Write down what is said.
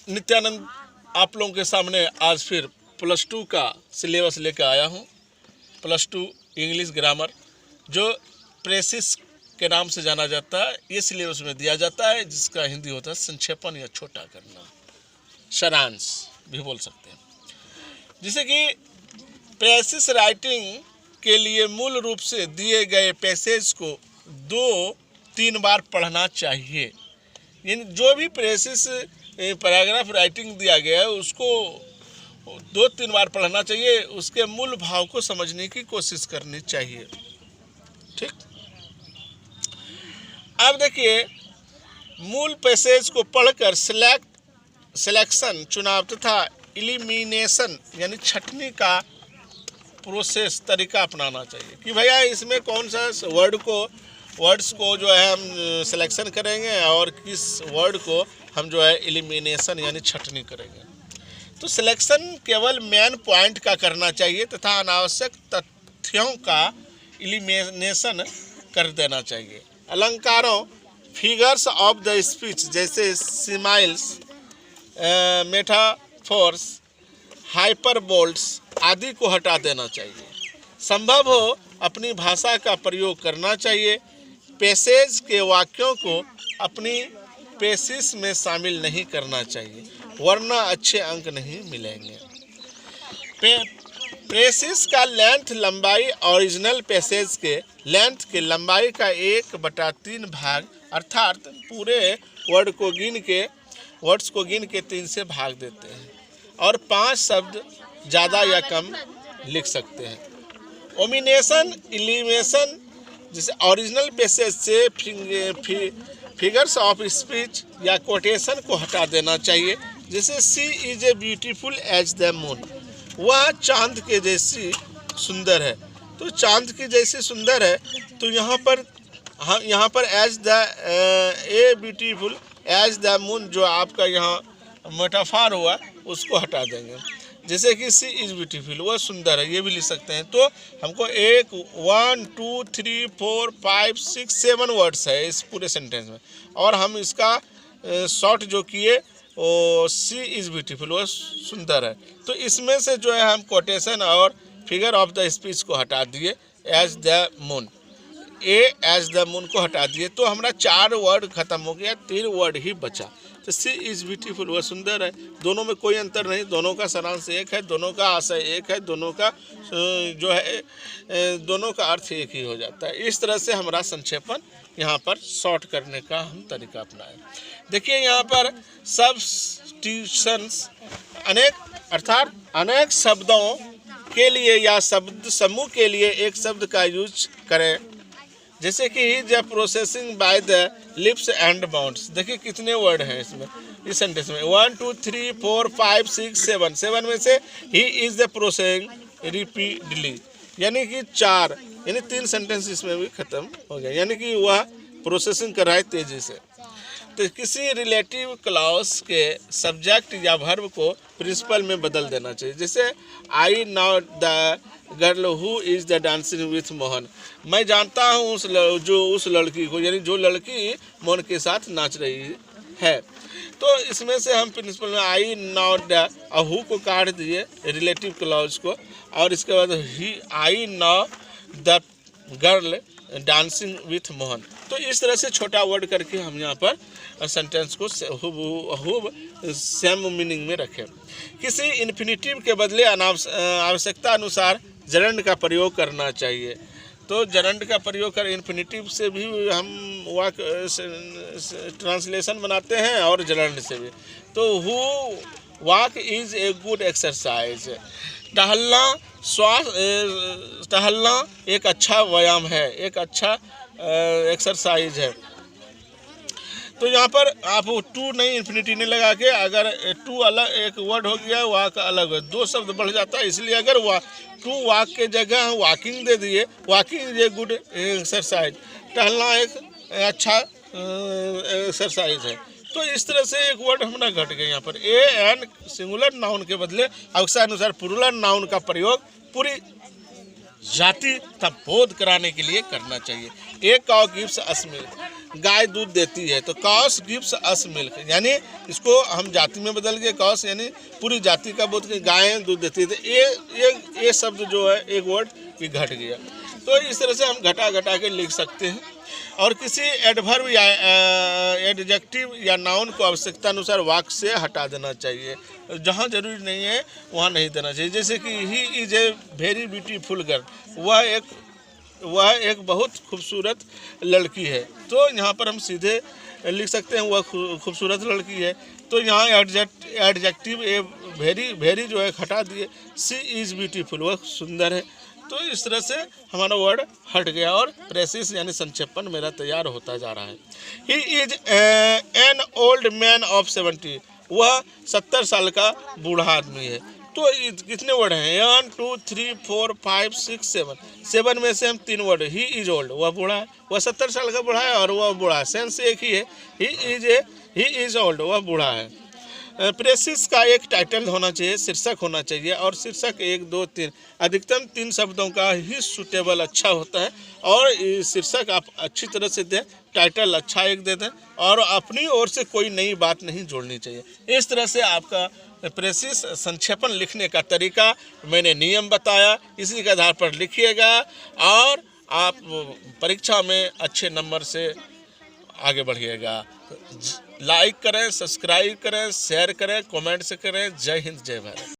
नित्यानंद आप लोगों के सामने आज फिर +2 का सिलेबस लेकर आया हूँ। +2 इंग्लिश ग्रामर जो प्रेसिस के नाम से जाना जाता है, ये सिलेबस में दिया जाता है, जिसका हिंदी होता है संक्षेपण या छोटा करना, सारांश भी बोल सकते हैं। जिसे कि प्रेसिस राइटिंग के लिए मूल रूप से दिए गए पैसेज को 2-3 बार पढ़ना चाहिए। यानी जो भी प्रेसिस पैराग्राफ राइटिंग दिया गया है उसको 2-3 बार पढ़ना चाहिए, उसके मूल भाव को समझने की कोशिश करनी चाहिए। ठीक, अब देखिए, मूल पैसेज को पढ़कर सिलेक्शन चुनाव तथा एलिमिनेशन यानी छंटनी का प्रोसेस तरीका अपनाना चाहिए कि भैया इसमें कौन सा वर्ड्स को जो है हम सिलेक्शन करेंगे और किस वर्ड को हम जो है एलिमिनेशन यानी छंटनी करेंगे। तो सिलेक्शन केवल मेन पॉइंट का करना चाहिए तथा अनावश्यक तथ्यों का एलिमिनेशन कर देना चाहिए। अलंकारों, फिगर्स ऑफ द स्पीच जैसे सिमाइल्स, मेटाफोर्स, हाइपरबोल्स आदि को हटा देना चाहिए। संभव हो अपनी भाषा का प्रयोग करना चाहिए। पैसेज के वाक्यों को अपनी पेशिश में शामिल नहीं करना चाहिए, वरना अच्छे अंक नहीं मिलेंगे। पेशिश का लेंथ लंबाई ओरिजिनल पैसेज के लेंथ के लंबाई का 1/3 भाग अर्थात पूरे वर्ड्स को गिन के 3 से भाग देते हैं और 5 शब्द ज़्यादा या कम लिख सकते हैं। ओमिनेशन, एलिमिनेशन जिसे ओरिजिनल पैसेज से फिगर्स ऑफ स्पीच या कोटेशन को हटा देना चाहिए। जैसे she is a beautiful as the moon, वह चांद के जैसी सुंदर है। तो चांद की जैसी सुंदर है, तो यहाँ पर as the a beautiful as the moon जो आपका यहाँ मेटाफर हुआ उसको हटा देंगे। जैसे कि सी इज ब्यूटीफुल, वह सुंदर है, ये भी लिख सकते हैं। तो हमको 1 2 3 4 5 6 7 वर्ड्स है इस पूरे सेंटेंस में, और हम इसका शॉर्ट जो किए वो सी इज ब्यूटीफुल, वह सुंदर है। तो इसमें से जो है हम कोटेशन और फिगर ऑफ द स्पीच को हटा दिए, as the moon, as the moon को हटा दिए, तो हमारा 4 वर्ड खत्म हो गया, 3 वर्ड ही बचा। तो सी इज़ ब्यूटीफुल, वह सुंदर है, दोनों में कोई अंतर नहीं, दोनों का सारांश एक है, दोनों का आशय एक है, दोनों का जो है दोनों का अर्थ एक ही हो जाता है। इस तरह से हमारा संक्षेपण यहाँ पर शॉर्ट करने का हम तरीका अपनाएं। देखिए यहाँ पर सब्स्टिट्यूशंस, अनेक शब्दों के लिए या शब्द समूह के लिए एक शब्द का यूज करें। जैसे कि he the processing by the lips and mouths. देखिए कितने वर्ड हैं इसमें, इस सेंटेंस में 1 2 3 4 5 6 7 में से he is the processing repeatedly, यानी कि 4, यानी 3 सेंटेंस इसमें भी खत्म हो गया, यानी कि वह प्रोसेसिंग कर रहा है तेजी से। तो किसी रिलेटिव क्लॉज के सब्जेक्ट या वर्ब को प्रिंसिपल में बदल देना चाहिए। जैसे आई know the girl who is the dancing with Mohan, मैं जानता हूँ उस लड़की को, यानी जो लड़की मोहन के साथ नाच रही है। तो इसमें से हम प्रिंसिपल में आई नाउ द हु को काट दिए रिलेटिव क्लॉज को, और इसके बाद ही I know the girl dancing with Mohan. तो इस तरह से छोटा वर्ड करके हम यहाँ पर सेंटेंस को खूब सेम मीनिंग में रखें। किसी इन्फिनिटिव के बदले आवश्यकता अनुसार जरंड का प्रयोग करना चाहिए। तो जरंड का प्रयोग कर इन्फिनिटिव से भी हम वाक ट्रांसलेशन बनाते हैं और जरंड से भी। तो who walk is a good exercise, टहलना एक अच्छा व्यायाम है, एक अच्छा एक्सरसाइज है। तो यहाँ पर आप टू नहीं इन्फिनिटी नहीं लगा के, अगर टू अलग एक वर्ड हो गया, वॉक अलग है, 2 शब्द बढ़ जाता है। इसलिए अगर टू वॉक के जगह वॉकिंग दे दिए, walking is a good exercise, टहलना एक अच्छा एक्सरसाइज है। तो इस तरह से एक वर्ड हमारा घट गया यहाँ पर। ए एन सिंगुलर नाउन के बदले आवश्यकता अनुसार प्लूरल नाउन का प्रयोग पूरी जाति तथा बोध कराने के लिए करना चाहिए। A cow gives a smell, गाय दूध देती है, तो काउस गिव्स अस मिल्क, यानी इसको हम जाति में बदल गए, काउस यानी पूरी जाति का बोध कि गायें दूध देती है। तो ये शब्द जो है एक वर्ड ये घट गया। तो इस तरह से हम घटा घटा के लिख सकते हैं। और किसी एडवर्ब या एडजेक्टिव या नाउन को आवश्यकता अनुसार वाक्य से हटा देना चाहिए, जहाँ जरूरी नहीं है वहाँ नहीं देना चाहिए। जैसे कि he is a very beautiful girl, वह एक बहुत खूबसूरत लड़की है, तो यहाँ पर हम सीधे लिख सकते हैं वह खूबसूरत लड़की है। तो यहाँ एडजेक्टिव ए वेरी जो है हटा दिए, सी इज़ ब्यूटीफुल, वह सुंदर है। तो इस तरह से हमारा वर्ड हट गया और प्रेसिस यानी संक्षेपण मेरा तैयार होता जा रहा है। He is an old man of 70, वह 70 साल का बूढ़ा आदमी है। तो कितने वर्ड हैं? 1 2 3 4 5 6 7, 7 में से हम 3 वर्ड, ही इज ओल्ड, वह बूढ़ा है, वह 70 साल का बूढ़ा है और वह बूढ़ा है, सेंस एक ही है, ही इज ओल्ड, वह बूढ़ा है। प्रेसिस का एक टाइटल होना चाहिए, शीर्षक होना चाहिए, और शीर्षक 1 2 3 अधिकतम 3 शब्दों का ही सूटेबल अच्छा होता है। और शीर्षक आप अच्छी तरह से दें, टाइटल अच्छा एक दे दें, और अपनी ओर से कोई नई बात नहीं जोड़नी चाहिए। इस तरह से आपका प्रेसिस संक्षेपण लिखने का तरीका मैंने नियम बताया, इसी के आधार पर लिखिएगा और आप परीक्षा में अच्छे नंबर से आगे बढ़िएगा। लाइक करें, सब्सक्राइब करें, शेयर करें, कमेंट से करें। जय हिंद, जय भारत।